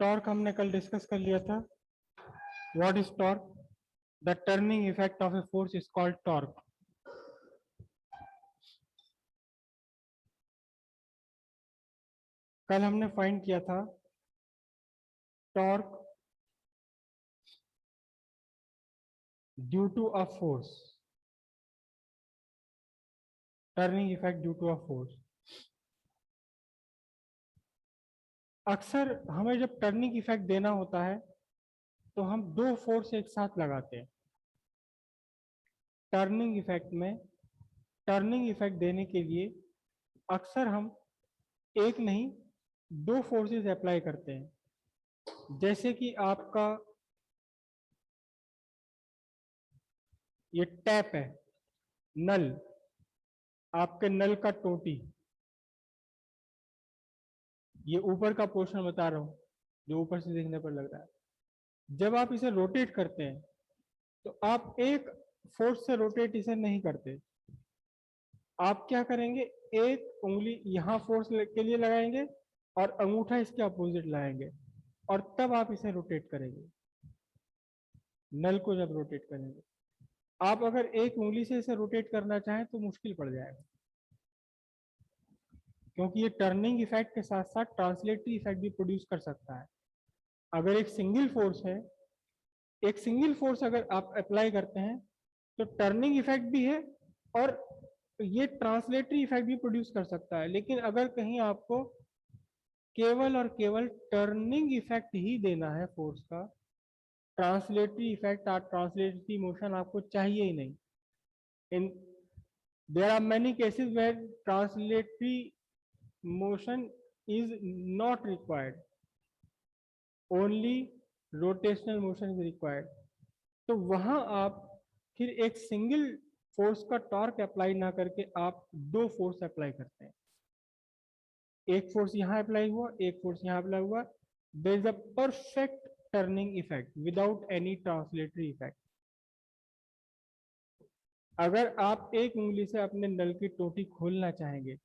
Torque हमने कल discuss कर लिया था। What is torque? The turning effect of a force is called torque. कल हमने फाइंड किया था torque due to a force, turning effect due to a force. अक्सर हमें जब टर्निंग इफेक्ट देना होता है तो हम दो फोर्स एक साथ लगाते हैं। टर्निंग इफेक्ट में टर्निंग इफेक्ट देने के लिए अक्सर हम एक नहीं दो फोर्सेस अप्लाई करते हैं। जैसे कि आपका ये टैप है, नल, आपके नल का टोटी, ये ऊपर का पोर्शन बता रहा हूं जो ऊपर से देखने पर लग रहा है। जब आप इसे रोटेट करते हैं तो आप एक फोर्स से रोटेट इसे नहीं करते। आप क्या करेंगे, एक उंगली यहां फोर्स के लिए लगाएंगे और अंगूठा इसके अपोजिट लगाएंगे और तब आप इसे रोटेट करेंगे। नल को जब रोटेट करेंगे, आप अगर एक उंगली से इसे रोटेट करना चाहें तो मुश्किल पड़ जाएगा, क्योंकि ये टर्निंग इफेक्ट के साथ साथ ट्रांसलेटरी इफेक्ट भी प्रोड्यूस कर सकता है। अगर एक सिंगल फोर्स है, एक सिंगल फोर्स अगर आप अप्लाई करते हैं तो टर्निंग इफेक्ट भी है और ये ट्रांसलेटरी इफेक्ट भी प्रोड्यूस कर सकता है। लेकिन अगर कहीं आपको केवल और केवल टर्निंग इफेक्ट ही देना है फोर्स का, ट्रांसलेटरी इफेक्ट और ट्रांसलेटरी मोशन आपको चाहिए ही नहीं। In there are many cases where translatory motion is not required, only rotational motion is required. तो वहां आप फिर एक सिंगल फोर्स का टॉर्क अप्लाई ना करके आप दो फोर्स अप्लाई करते हैं। एक फोर्स यहां अप्लाई हुआ, एक फोर्स यहां अप्लाई हुआ, there is a perfect turning effect without any translatory effect. अगर आप एक उंगली से अपने नल की टोटी खोलना चाहेंगे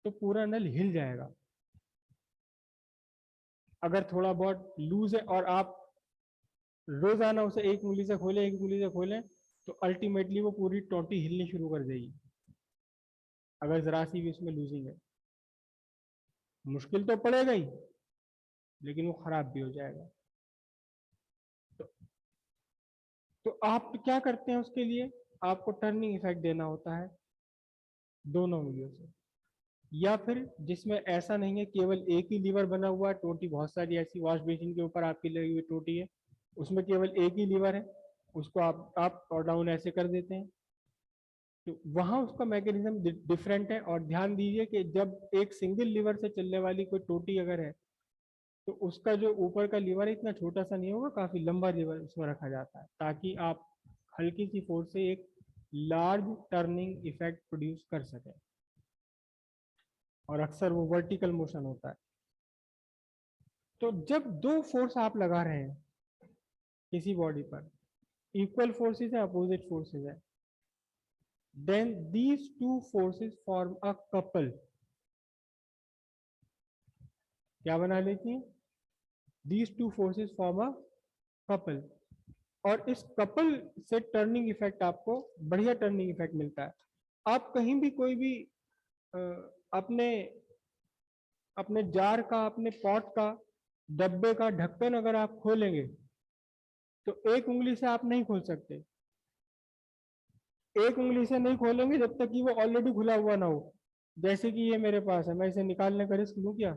तो पूरा नल हिल जाएगा। अगर थोड़ा बहुत लूज है और आप रोजाना उसे एक उंगली से खोलें एक उंगली से खोलें तो अल्टीमेटली वो पूरी टोटी हिलनी शुरू कर देगी। अगर जरा सी भी उसमें लूजिंग है, मुश्किल तो पड़ेगा ही लेकिन वो खराब भी हो जाएगा। तो आप क्या करते हैं उसके लिए, आपको टर्निंग इफेक्ट देना होता है दोनों उंगलियों से, या फिर जिसमें ऐसा नहीं है केवल एक ही लीवर बना हुआ है, टोटी बहुत सारी ऐसी वॉश बेसिन के ऊपर आपकी लगी हुई टोटी है उसमें केवल एक ही लीवर है, उसको आप अप और डाउन ऐसे कर देते हैं। तो वहां उसका मैकेनिज्म डिफरेंट है। और ध्यान दीजिए कि जब एक सिंगल लीवर से चलने वाली कोई टोटी अगर है तो उसका जो ऊपर का लीवर है इतना छोटा सा नहीं होगा, काफी लंबा लीवर उसमें रखा जाता है ताकि आप हल्की सी फोर्स से एक लार्ज टर्निंग इफेक्ट प्रोड्यूस कर सकें। और अक्सर वो वर्टिकल मोशन होता है। तो जब दो फोर्स आप लगा रहे हैं किसी बॉडी पर, इक्वल फोर्सेस है अपोजिट फोर्सेस है, then these two forces form a couple। क्या बना लेती हैं? these two forces form a couple। और इस कपल से टर्निंग इफेक्ट आपको बढ़िया टर्निंग इफेक्ट मिलता है। आप कहीं भी कोई भी अपने अपने जार का, अपने पॉट का, डब्बे का ढक्कन अगर आप खोलेंगे तो एक उंगली से आप नहीं खोल सकते। एक उंगली से नहीं खोलेंगे जब तक कि वो ऑलरेडी खुला हुआ ना हो। जैसे कि ये मेरे पास है, मैं इसे निकालने का रिस्क लूं क्या?